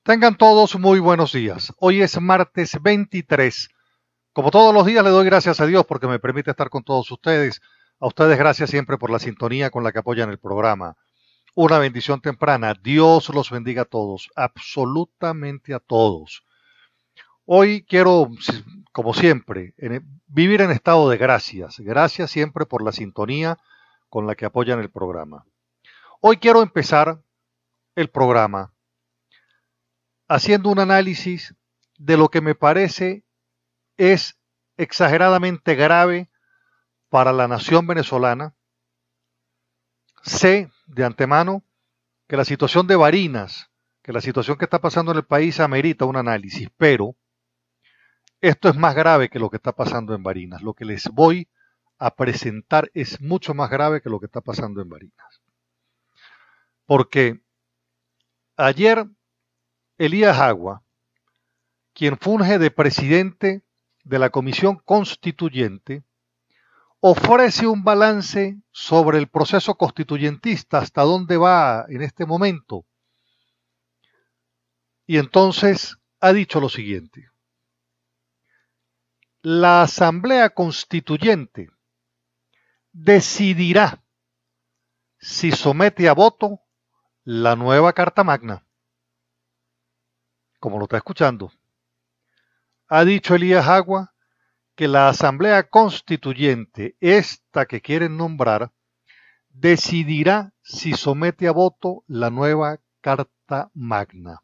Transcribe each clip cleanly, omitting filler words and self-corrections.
Tengan todos muy buenos días. Hoy es martes 23. Como todos los días le doy gracias a Dios porque me permite estar con todos ustedes. A ustedes gracias siempre por la sintonía con la que apoyan el programa. Una bendición temprana. Dios los bendiga a todos, absolutamente a todos. Hoy quiero, como siempre, vivir en estado de gracias. Gracias siempre por la sintonía con la que apoyan el programa. Hoy quiero empezar el programa haciendo un análisis de lo que me parece es exageradamente grave para la nación venezolana. Sé de antemano que la situación de Barinas, que la situación que está pasando en el país amerita un análisis, pero esto es más grave que lo que está pasando en Barinas. Lo que les voy a presentar es mucho más grave que lo que está pasando en Barinas. Porque ayer Elías Agua, quien funge de presidente de la Comisión Constituyente, ofrece un balance sobre el proceso constituyentista, hasta dónde va en este momento. Y entonces ha dicho lo siguiente: la Asamblea Constituyente decidirá si somete a voto la nueva Carta Magna. Como lo está escuchando. Ha dicho Elías Agua que la Asamblea Constituyente, esta que quieren nombrar, decidirá si somete a voto la nueva Carta Magna.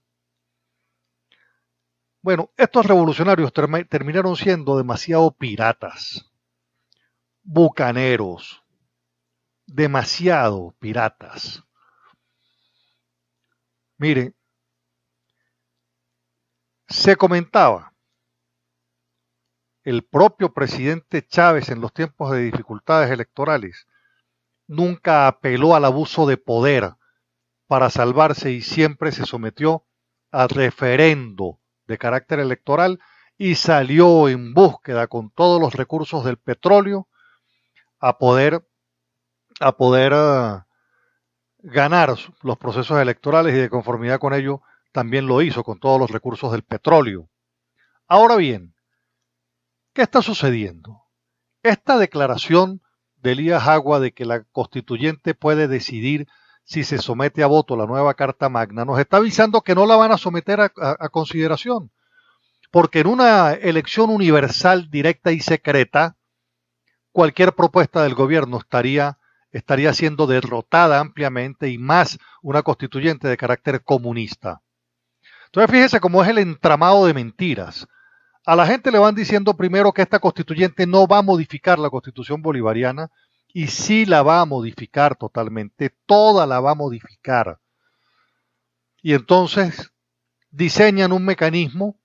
Bueno, estos revolucionarios terminaron siendo demasiado piratas, bucaneros, demasiado piratas. Mire, se comentaba, el propio presidente Chávez en los tiempos de dificultades electorales nunca apeló al abuso de poder para salvarse y siempre se sometió a referendo de carácter electoral y salió en búsqueda con todos los recursos del petróleo a poder ganar los procesos electorales, y de conformidad con ello también lo hizo con todos los recursos del petróleo. Ahora bien, ¿qué está sucediendo? Esta declaración de Elías Agua de que la constituyente puede decidir si se somete a voto la nueva Carta Magna nos está avisando que no la van a someter a consideración, porque en una elección universal, directa y secreta, cualquier propuesta del gobierno estaría siendo derrotada ampliamente, y más una constituyente de carácter comunista. Entonces fíjese cómo es el entramado de mentiras. A la gente le van diciendo primero que esta constituyente no va a modificar la constitución bolivariana, y sí la va a modificar totalmente, toda la va a modificar. Y entonces diseñan un mecanismo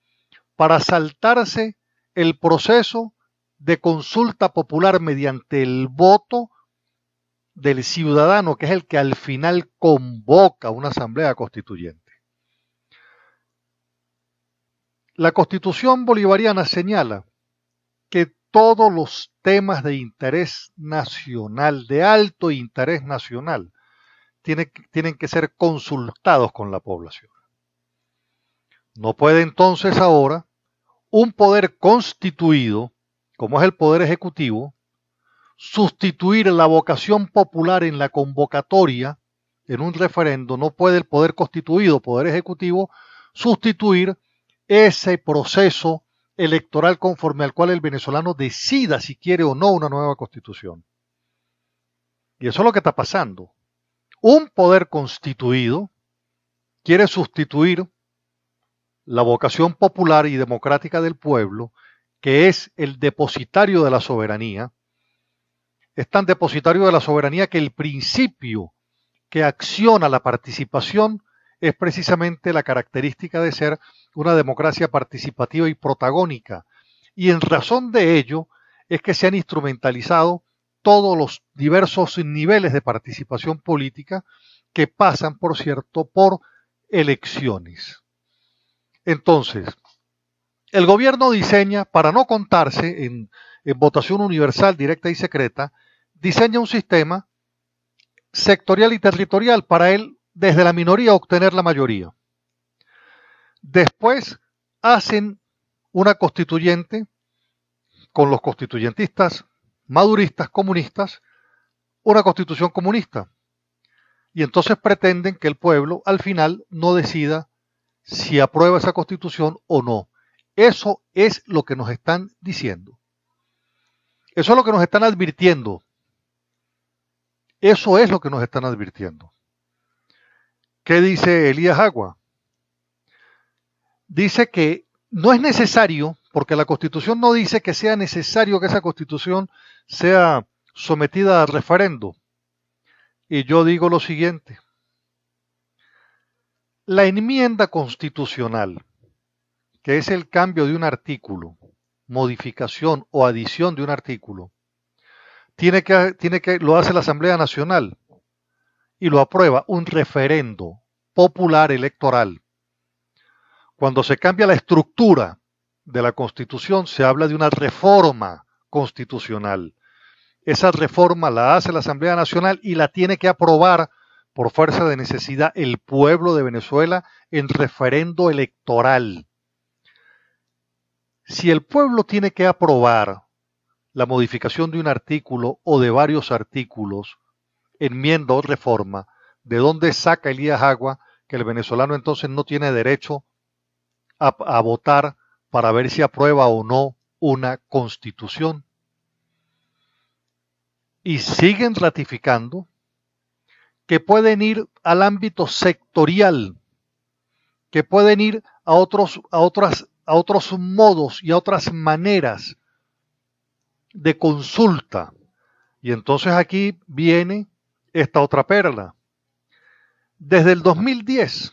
para saltarse el proceso de consulta popular mediante el voto del ciudadano, que es el que al final convoca una asamblea constituyente. La Constitución bolivariana señala que todos los temas de interés nacional, de alto interés nacional, tienen que ser consultados con la población. No puede entonces ahora un poder constituido, como es el Poder Ejecutivo, sustituir la vocación popular en la convocatoria en un referendo. No puede el poder constituido, Poder Ejecutivo, sustituir ese proceso electoral conforme al cual el venezolano decida si quiere o no una nueva constitución. Y eso es lo que está pasando. Un poder constituido quiere sustituir la vocación popular y democrática del pueblo, que es el depositario de la soberanía. Es tan depositario de la soberanía que el principio que acciona la participación es precisamente la característica de ser una democracia participativa y protagónica. Y en razón de ello es que se han instrumentalizado todos los diversos niveles de participación política, que pasan, por cierto, por elecciones. Entonces, el gobierno diseña, para no contarse en votación universal, directa y secreta, diseña un sistema sectorial y territorial para él, desde la minoría, obtener la mayoría. Después hacen una constituyente con los constituyentistas maduristas, comunistas, una constitución comunista. Y entonces pretenden que el pueblo al final no decida si aprueba esa constitución o no. Eso es lo que nos están diciendo. Eso es lo que nos están advirtiendo. Eso es lo que nos están advirtiendo. ¿Qué dice Elías Agua? Dice que no es necesario, porque la Constitución no dice que sea necesario que esa Constitución sea sometida a referendo. Y yo digo lo siguiente. La enmienda constitucional, que es el cambio de un artículo, modificación o adición de un artículo, lo hace la Asamblea Nacional y lo aprueba un referendo popular electoral. Cuando se cambia la estructura de la Constitución, se habla de una reforma constitucional. Esa reforma la hace la Asamblea Nacional y la tiene que aprobar por fuerza de necesidad el pueblo de Venezuela en referendo electoral. Si el pueblo tiene que aprobar la modificación de un artículo o de varios artículos, enmienda o reforma, ¿de dónde saca Elías Agua que el venezolano entonces no tiene derecho a votar para ver si aprueba o no una constitución? Y siguen ratificando que pueden ir al ámbito sectorial, que pueden ir a otros modos y a otras maneras de consulta. Y entonces aquí viene esta otra perla. Desde el 2010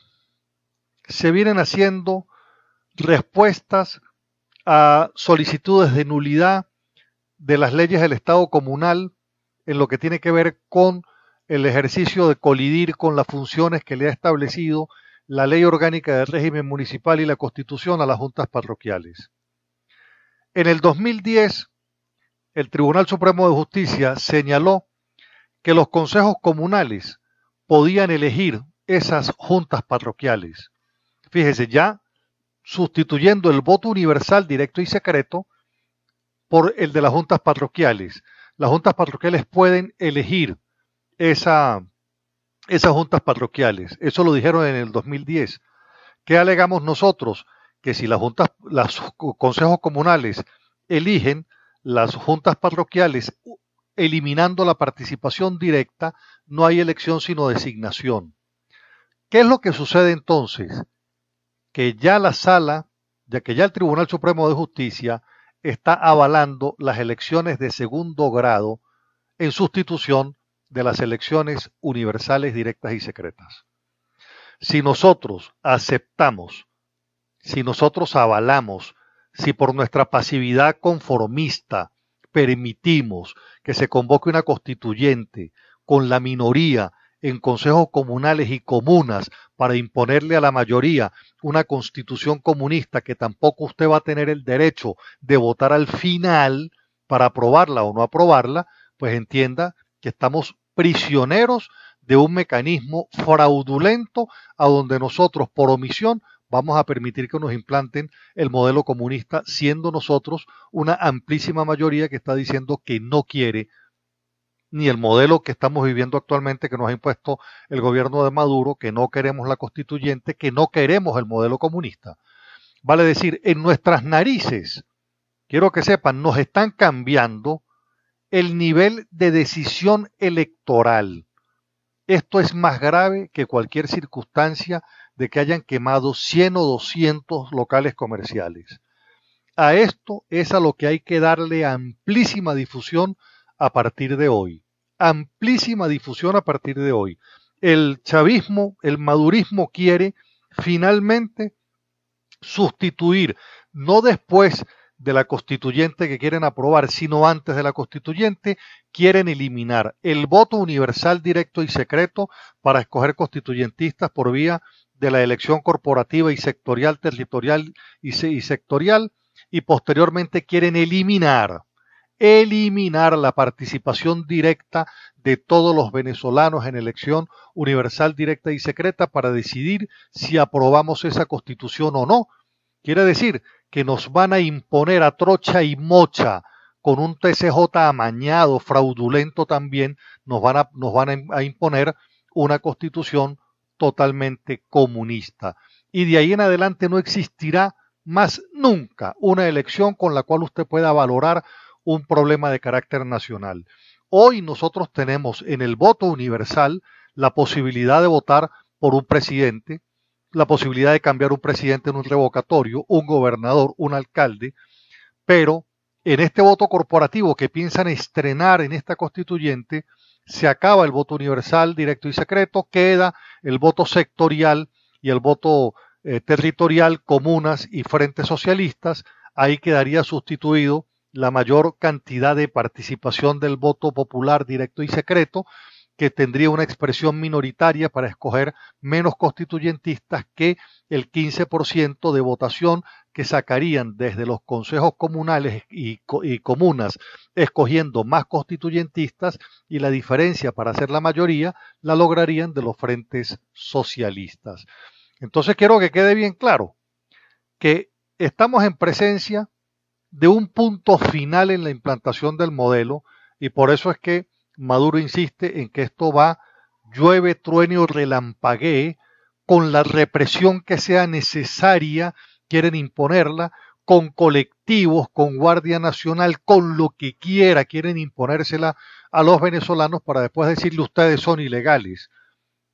se vienen haciendo respuestas a solicitudes de nulidad de las leyes del Estado comunal en lo que tiene que ver con el ejercicio de colidir con las funciones que le ha establecido la Ley Orgánica del Régimen Municipal y la Constitución a las juntas parroquiales. En el 2010, el Tribunal Supremo de Justicia señaló que los consejos comunales podían elegir esas juntas parroquiales. Fíjese, ya sustituyendo el voto universal directo y secreto por el de las juntas parroquiales. Las juntas parroquiales pueden elegir esas juntas parroquiales. Eso lo dijeron en el 2010. ¿Qué alegamos nosotros? Que si los consejos comunales eligen las juntas parroquiales eliminando la participación directa, no hay elección sino designación. ¿Qué es lo que sucede entonces? Que ya el Tribunal Supremo de Justicia está avalando las elecciones de segundo grado en sustitución de las elecciones universales, directas y secretas. Si nosotros aceptamos, si nosotros avalamos, si por nuestra pasividad conformista permitimos que se convoque una constituyente con la minoría en consejos comunales y comunas para imponerle a la mayoría una constitución comunista que tampoco usted va a tener el derecho de votar al final para aprobarla o no aprobarla, pues entienda que estamos prisioneros de un mecanismo fraudulento a donde nosotros por omisión vamos a permitir que nos implanten el modelo comunista, siendo nosotros una amplísima mayoría que está diciendo que no quiere ni el modelo que estamos viviendo actualmente que nos ha impuesto el gobierno de Maduro, que no queremos la constituyente, que no queremos el modelo comunista. Vale decir, en nuestras narices, quiero que sepan, nos están cambiando el nivel de decisión electoral. Esto es más grave que cualquier circunstancia de que hayan quemado 100 o 200 locales comerciales. A esto es a lo que hay que darle amplísima difusión a partir de hoy. Amplísima difusión a partir de hoy. El chavismo, el madurismo quiere finalmente sustituir, no después de la constituyente que quieren aprobar, sino antes de la constituyente, quieren eliminar el voto universal directo y secreto para escoger constituyentistas por vía de la elección corporativa y sectorial, territorial y sectorial, y posteriormente quieren eliminar eliminar la participación directa de todos los venezolanos en elección universal, directa y secreta para decidir si aprobamos esa constitución o no. Quiere decir que nos van a imponer a trocha y mocha, con un TCJ amañado, fraudulento también, nos van a imponer una constitución totalmente comunista. Y de ahí en adelante no existirá más nunca una elección con la cual usted pueda valorar un problema de carácter nacional. Hoy nosotros tenemos en el voto universal la posibilidad de votar por un presidente, la posibilidad de cambiar un presidente en un revocatorio, un gobernador, un alcalde, pero en este voto corporativo que piensan estrenar en esta constituyente, se acaba el voto universal, directo y secreto, queda el voto sectorial y el voto territorial, comunas y frentes socialistas. Ahí quedaría sustituido la mayor cantidad de participación del voto popular, directo y secreto, que tendría una expresión minoritaria para escoger menos constituyentistas que el 15% de votación que sacarían desde los consejos comunales y comunas, escogiendo más constituyentistas, y la diferencia para hacer la mayoría la lograrían de los frentes socialistas. Entonces quiero que quede bien claro que estamos en presencia de un punto final en la implantación del modelo, y por eso es que Maduro insiste en que esto va, llueve, truene o relampaguee, con la represión que sea necesaria, quieren imponerla, con colectivos, con Guardia Nacional, con lo que quiera, quieren imponérsela a los venezolanos para después decirle ustedes son ilegales.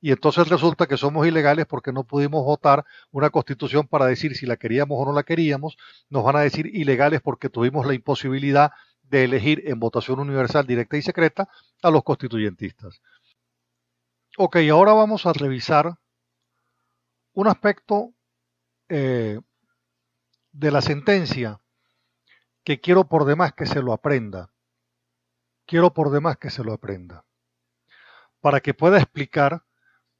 Y entonces resulta que somos ilegales porque no pudimos votar una constitución para decir si la queríamos o no la queríamos. Nos van a decir ilegales porque tuvimos la imposibilidad de elegir en votación universal, directa y secreta a los constituyentistas. Ok, ahora vamos a revisar un aspecto de la sentencia que quiero por demás que se lo aprenda. Quiero por demás que se lo aprenda. Para que pueda explicar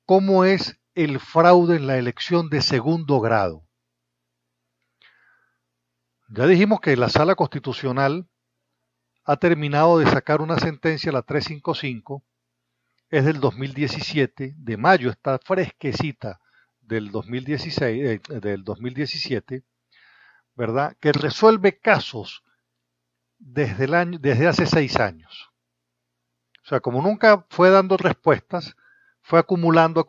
cómo es el fraude en la elección de segundo grado. Ya dijimos que la Sala Constitucional ha terminado de sacar una sentencia, la 355, es del 2017, de mayo, está fresquecita del 2016, del 2017, ¿verdad? Que resuelve casos desde hace 6 años. O sea, como nunca fue dando respuestas, fue acumulando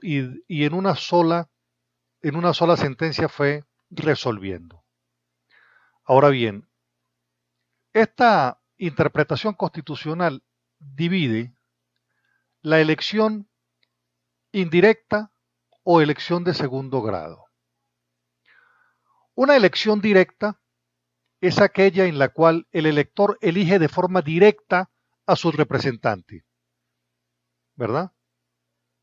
y en una sola sentencia fue resolviendo. Ahora bien, esta interpretación constitucional divide la elección indirecta o elección de segundo grado. Una elección directa es aquella en la cual el elector elige de forma directa a su representante, ¿verdad?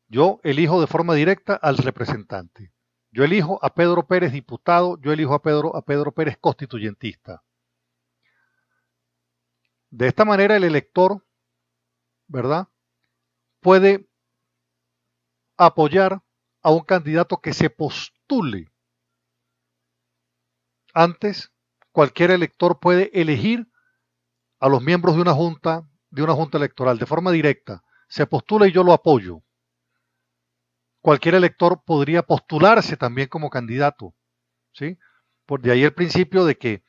Yo elijo de forma directa al representante. Yo elijo a Pedro Pérez diputado, yo elijo a Pedro Pérez constituyentista. De esta manera el elector, ¿verdad?, puede apoyar a un candidato que se postule. Antes, cualquier elector puede elegir a los miembros de una junta electoral de forma directa. Se postula y yo lo apoyo. Cualquier elector podría postularse también como candidato, ¿sí? Por de ahí el principio de que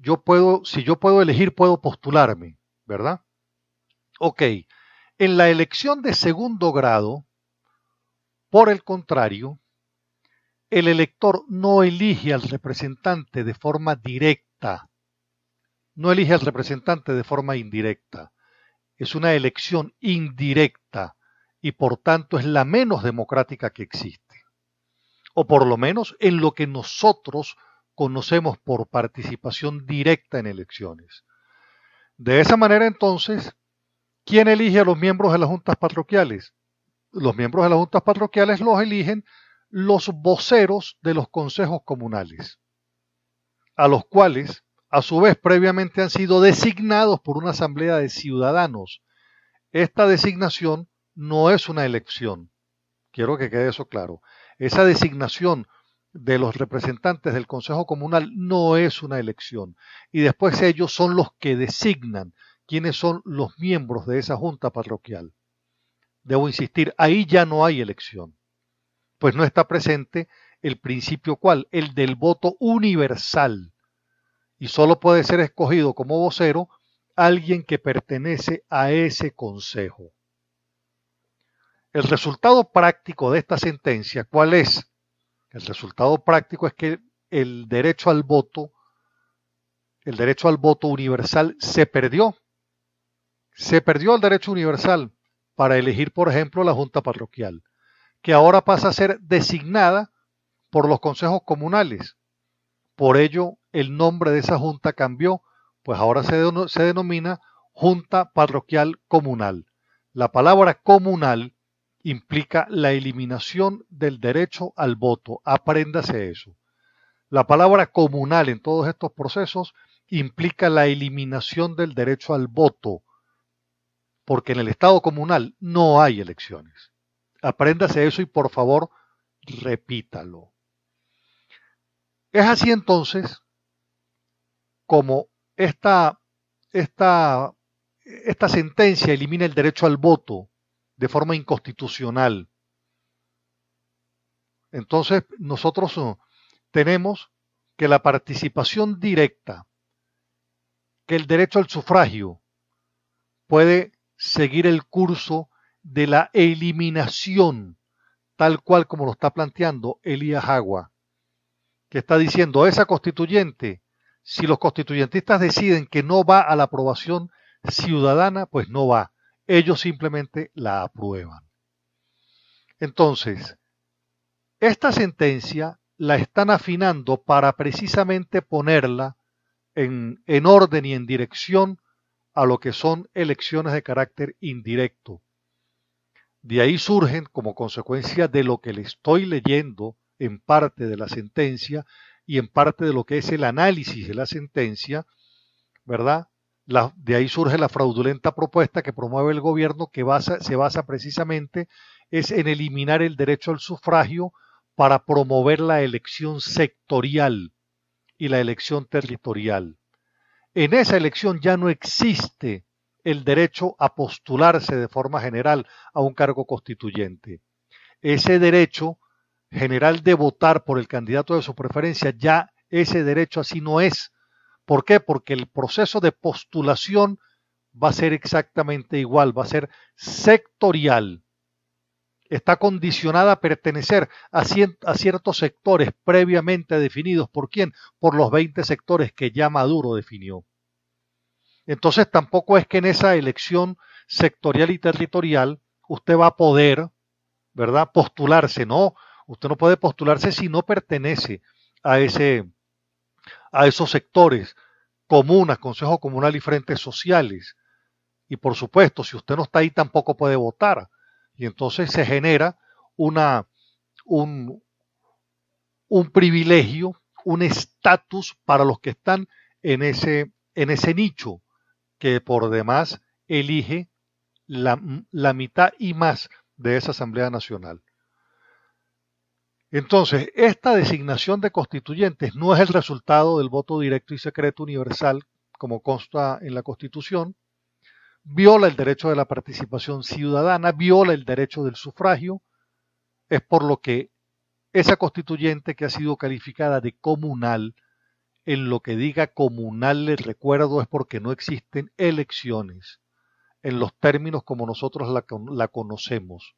yo puedo, si yo puedo elegir, puedo postularme, ¿verdad? Ok, en la elección de segundo grado, por el contrario, el elector no elige al representante de forma directa, no elige al representante de forma indirecta. Es una elección indirecta y por tanto es la menos democrática que existe. O por lo menos en lo que nosotros conocemos por participación directa en elecciones. De esa manera entonces, ¿quién elige a los miembros de las juntas parroquiales? Los miembros de las juntas parroquiales los eligen los voceros de los consejos comunales, a los cuales a su vez previamente han sido designados por una asamblea de ciudadanos. Esta designación no es una elección, quiero que quede eso claro. Esa designación de los representantes del Consejo Comunal no es una elección. Y después ellos son los que designan quiénes son los miembros de esa junta parroquial. Debo insistir, ahí ya no hay elección, pues no está presente el principio cuál, el del voto universal. Y solo puede ser escogido como vocero alguien que pertenece a ese consejo. El resultado práctico de esta sentencia, ¿cuál es? El resultado práctico es que el derecho al voto universal se perdió. Se perdió el derecho universal para elegir, por ejemplo, la junta parroquial, que ahora pasa a ser designada por los consejos comunales. Por ello, el nombre de esa junta cambió, pues ahora se denomina Junta Parroquial Comunal. La palabra comunal implica la eliminación del derecho al voto. Apréndase eso. La palabra comunal en todos estos procesos implica la eliminación del derecho al voto, porque en el Estado comunal no hay elecciones. Apréndase eso y por favor repítalo. Es así entonces como esta sentencia elimina el derecho al voto de forma inconstitucional. Entonces nosotros tenemos que la participación directa, que el derecho al sufragio puede seguir el curso de la eliminación, tal cual como lo está planteando Elías Agua, que está diciendo esa constituyente, si los constituyentistas deciden que no va a la aprobación ciudadana, pues no va. Ellos simplemente la aprueban. Entonces, esta sentencia la están afinando para precisamente ponerla en orden y en dirección a lo que son elecciones de carácter indirecto. De ahí surgen, como consecuencia de lo que le estoy leyendo en parte de la sentencia y en parte de lo que es el análisis de la sentencia, ¿verdad? De ahí surge la fraudulenta propuesta que promueve el gobierno, que se basa precisamente es en eliminar el derecho al sufragio para promover la elección sectorial y la elección territorial. En esa elección ya no existe el derecho a postularse de forma general a un cargo constituyente. Ese derecho general de votar por el candidato de su preferencia, ya ese derecho así no es. ¿Por qué? Porque el proceso de postulación va a ser exactamente igual, va a ser sectorial. Está condicionada a pertenecer a ciertos sectores previamente definidos. ¿Por quién? Por los 20 sectores que ya Maduro definió. Entonces tampoco es que en esa elección sectorial y territorial usted va a poder, ¿verdad?, postularse. No, usted no puede postularse si no pertenece a esos sectores, comunas, consejo comunal y frentes sociales. Y por supuesto, si usted no está ahí, tampoco puede votar. Y entonces se genera un privilegio, un estatus para los que están en ese nicho, que por demás elige la mitad y más de esa Asamblea Nacional. Entonces, esta designación de constituyentes no es el resultado del voto directo y secreto universal, como consta en la Constitución, viola el derecho de la participación ciudadana, viola el derecho del sufragio, es por lo que esa constituyente que ha sido calificada de comunal, en lo que diga comunal, les recuerdo, es porque no existen elecciones en los términos como nosotros la conocemos.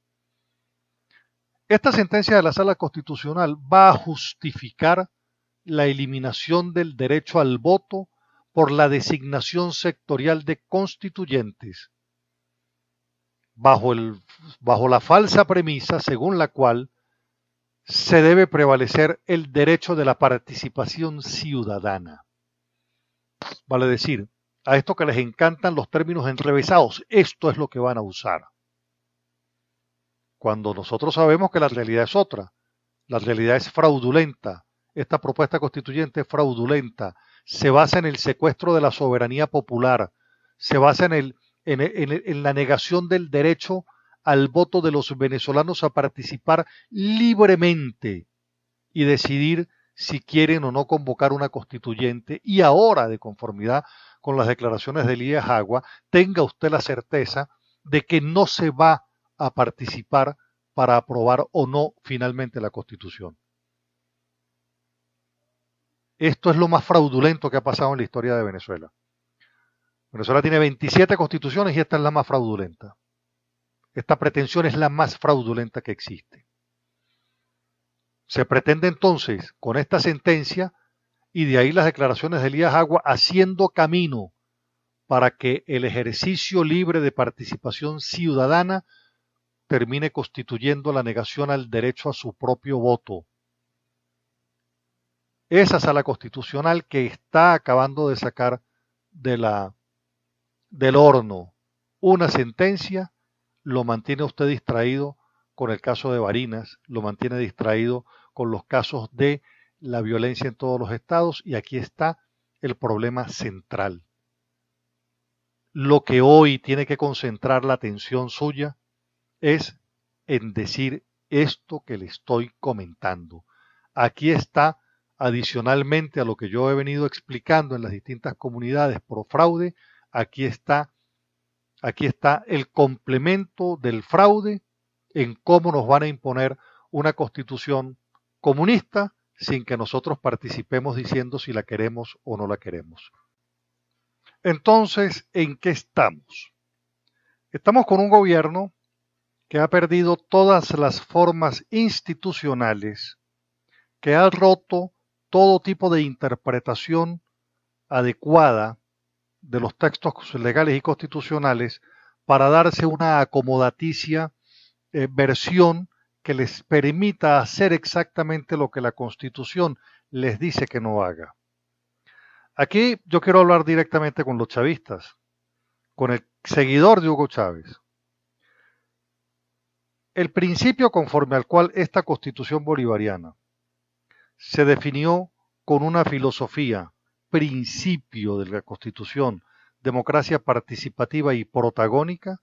Esta sentencia de la Sala Constitucional va a justificar la eliminación del derecho al voto por la designación sectorial de constituyentes, bajo la falsa premisa según la cual se debe prevalecer el derecho de la participación ciudadana. Vale decir, a esto que les encantan los términos enrevesados, esto es lo que van a usar. Cuando nosotros sabemos que la realidad es otra, la realidad es fraudulenta, esta propuesta constituyente es fraudulenta, se basa en el secuestro de la soberanía popular, se basa en la negación del derecho al voto de los venezolanos a participar libremente y decidir si quieren o no convocar una constituyente, y ahora, de conformidad con las declaraciones de Elías Agua, tenga usted la certeza de que no se va a participar para aprobar o no finalmente la Constitución. Esto es lo más fraudulento que ha pasado en la historia de Venezuela. Venezuela tiene 27 constituciones y esta es la más fraudulenta. Esta pretensión es la más fraudulenta que existe. Se pretende entonces, con esta sentencia, y de ahí las declaraciones de Elías Agua, haciendo camino para que el ejercicio libre de participación ciudadana termine constituyendo la negación al derecho a su propio voto. Esa sala constitucional que está acabando de sacar del horno una sentencia, lo mantiene usted distraído con el caso de Barinas, lo mantiene distraído con los casos de la violencia en todos los estados, y aquí está el problema central. Lo que hoy tiene que concentrar la atención suya es en decir esto que le estoy comentando. Aquí está, adicionalmente a lo que yo he venido explicando en las distintas comunidades pro fraude, aquí está el complemento del fraude en cómo nos van a imponer una constitución comunista sin que nosotros participemos diciendo si la queremos o no la queremos. Entonces, ¿en qué estamos? Estamos con un gobierno que ha perdido todas las formas institucionales, que ha roto todo tipo de interpretación adecuada de los textos legales y constitucionales para darse una acomodaticia versión que les permita hacer exactamente lo que la Constitución les dice que no haga. Aquí yo quiero hablar directamente con los chavistas, con el seguidor de Hugo Chávez. El principio conforme al cual esta Constitución bolivariana se definió con una filosofía, principio de la Constitución, democracia participativa y protagónica,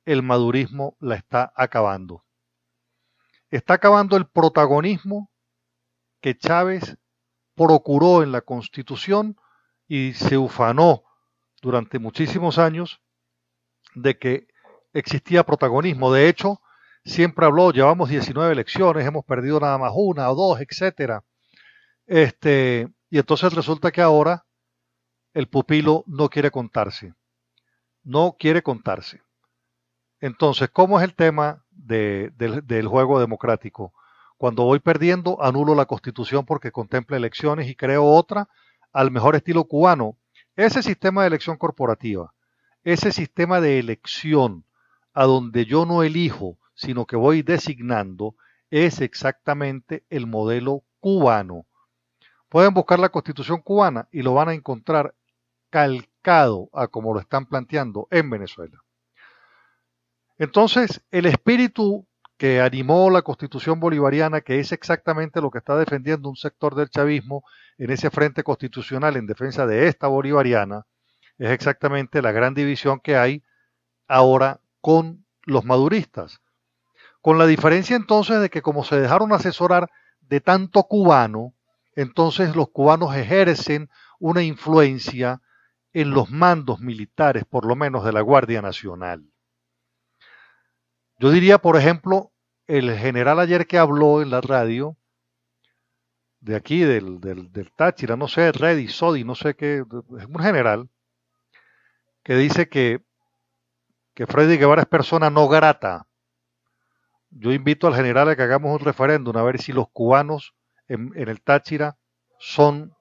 el madurismo la está acabando. Está acabando el protagonismo que Chávez procuró en la Constitución y se ufanó durante muchísimos años de que existía protagonismo. De hecho, siempre habló, llevamos 19 elecciones, hemos perdido nada más una o dos, etcétera. Y entonces resulta que ahora el pupilo no quiere contarse. No quiere contarse. Entonces, ¿cómo es el tema del juego democrático? Cuando voy perdiendo, anulo la Constitución porque contempla elecciones y creo otra al mejor estilo cubano. Ese sistema de elección corporativa, ese sistema de elección a donde yo no elijo, sino que voy designando, es exactamente el modelo cubano. Pueden buscar la Constitución cubana y lo van a encontrar calcado a como lo están planteando en Venezuela. Entonces, el espíritu que animó la Constitución bolivariana, que es exactamente lo que está defendiendo un sector del chavismo en ese frente constitucional en defensa de esta bolivariana, es exactamente la gran división que hay ahora con los maduristas. Con la diferencia entonces de que como se dejaron asesorar de tanto cubano, entonces los cubanos ejercen una influencia en los mandos militares, por lo menos de la Guardia Nacional. Yo diría, por ejemplo, el general ayer que habló en la radio, de aquí, del Táchira, no sé, Reddy, Sodi, no sé qué, es un general, que dice que Freddy Guevara es persona no grata. Yo invito al general a que hagamos un referéndum a ver si los cubanos en el Táchira son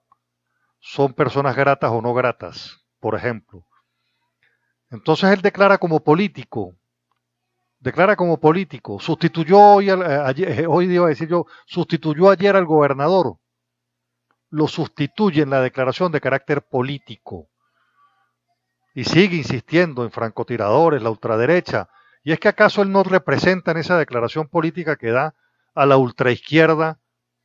personas gratas o no gratas, por ejemplo. Entonces él declara como político, sustituyó sustituyó ayer al gobernador, lo sustituye en la declaración de carácter político y sigue insistiendo en francotiradores, la ultraderecha. ¿Y es que acaso él no representa en esa declaración política que da a la ultraizquierda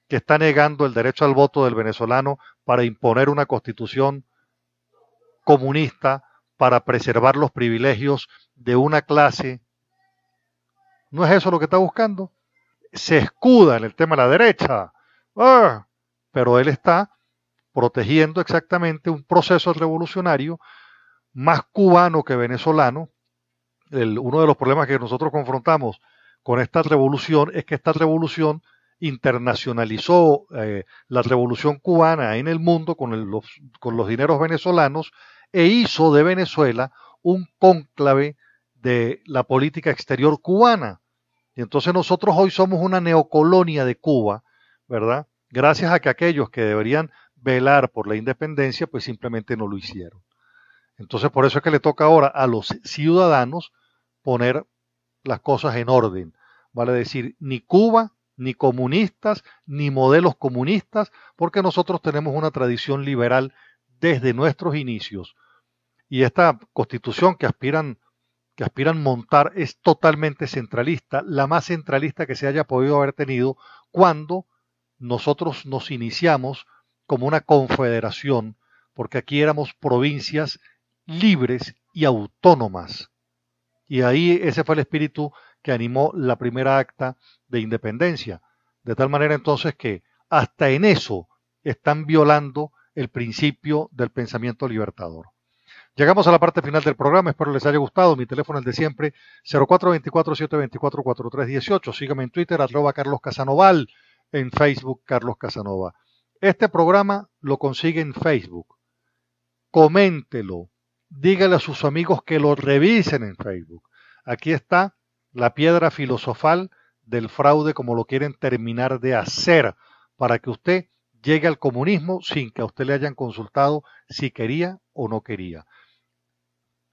que está negando el derecho al voto del venezolano para imponer una constitución comunista para preservar los privilegios de una clase? ¿No es eso lo que está buscando? Se escuda en el tema de la derecha. Pero él está protegiendo exactamente un proceso revolucionario más cubano que venezolano. Uno de los problemas que nosotros confrontamos con esta revolución es que esta revolución internacionalizó la revolución cubana en el mundo con los dineros venezolanos e hizo de Venezuela un cónclave de la política exterior cubana. Y entonces nosotros hoy somos una neocolonia de Cuba, ¿verdad? Gracias a que aquellos que deberían velar por la independencia, pues simplemente no lo hicieron. Entonces por eso es que le toca ahora a los ciudadanos poner las cosas en orden. Vale decir, ni Cuba, ni comunistas, ni modelos comunistas, porque nosotros tenemos una tradición liberal desde nuestros inicios. Y esta constitución que aspiran montar es totalmente centralista, la más centralista que se haya podido haber tenido cuando nosotros nos iniciamos como una confederación, porque aquí éramos provincias libres y autónomas. Y ahí ese fue el espíritu que animó la primera acta de independencia. De tal manera entonces que hasta en eso están violando el principio del pensamiento libertador. Llegamos a la parte final del programa, espero les haya gustado. Mi teléfono es el de siempre, 0424-724-4318. Sígame en Twitter, @Carlos Casanoval, en Facebook, Carlos Casanova. Este programa lo consigue en Facebook. Coméntelo, dígale a sus amigos que lo revisen en Facebook. Aquí está la piedra filosofal del fraude como lo quieren terminar de hacer para que usted llegue al comunismo sin que a usted le hayan consultado si quería o no quería.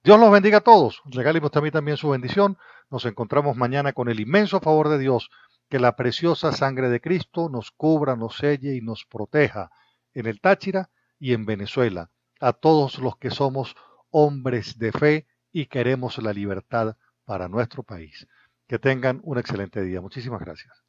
Dios los bendiga a todos. Regáleme usted a mí también su bendición. Nos encontramos mañana con el inmenso favor de Dios. Que la preciosa sangre de Cristo nos cubra, nos selle y nos proteja en el Táchira y en Venezuela. A todos los que somos hombres de fe y queremos la libertad para nuestro país. Que tengan un excelente día. Muchísimas gracias.